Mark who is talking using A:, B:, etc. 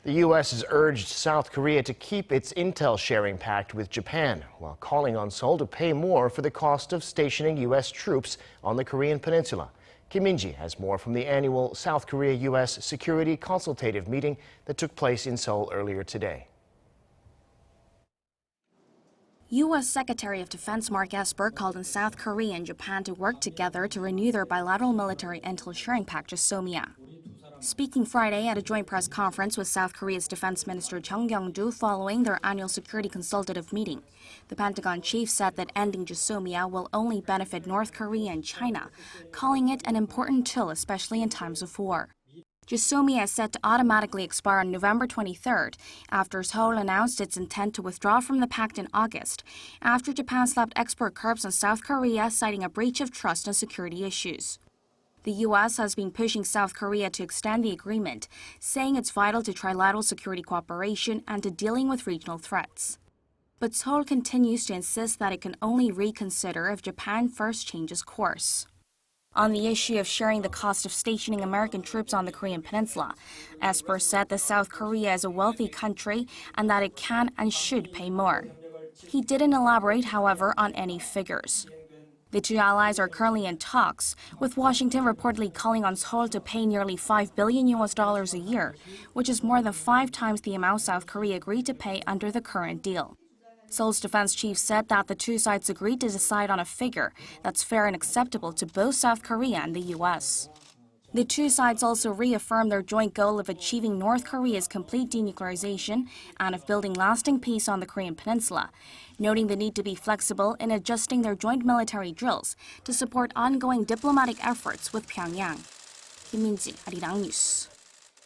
A: The U.S. has urged South Korea to keep its intel sharing pact with Japan, while calling on Seoul to pay more for the cost of stationing U.S. troops on the Korean Peninsula. Kim Min-ji has more from the annual South Korea-U.S. Security Consultative Meeting that took place in Seoul earlier today.
B: U.S. Secretary of Defense Mark Esper called on South Korea and Japan to work together to renew their bilateral military intel sharing pact, GSOMIA. Speaking Friday at a joint press conference with South Korea's Defense Minister Jeong Kyeong-doo following their annual Security Consultative Meeting, the Pentagon chief said that ending GSOMIA will only benefit North Korea and China, calling it an important tool, especially in times of war. GSOMIA is set to automatically expire on November 23rd, after Seoul announced its intent to withdraw from the pact in August, after Japan slapped export curbs on South Korea, citing a breach of trust and security issues. The U.S. has been pushing South Korea to extend the agreement, saying it's vital to trilateral security cooperation and to dealing with regional threats. But Seoul continues to insist that it can only reconsider if Japan first changes course. On the issue of sharing the cost of stationing American troops on the Korean Peninsula, Esper said that South Korea is a wealthy country and that it can and should pay more. He didn't elaborate, however, on any figures. The two allies are currently in talks, with Washington reportedly calling on Seoul to pay nearly $5 billion a year, which is more than 5 times the amount South Korea agreed to pay under the current deal. Seoul's defense chief said that the two sides agreed to decide on a figure that's fair and acceptable to both South Korea and the U.S. The two sides also reaffirmed their joint goal of achieving North Korea's complete denuclearization and of building lasting peace on the Korean Peninsula, noting the need to be flexible in adjusting their joint military drills to support ongoing diplomatic efforts with Pyongyang. Kim Min-ji, Arirang News.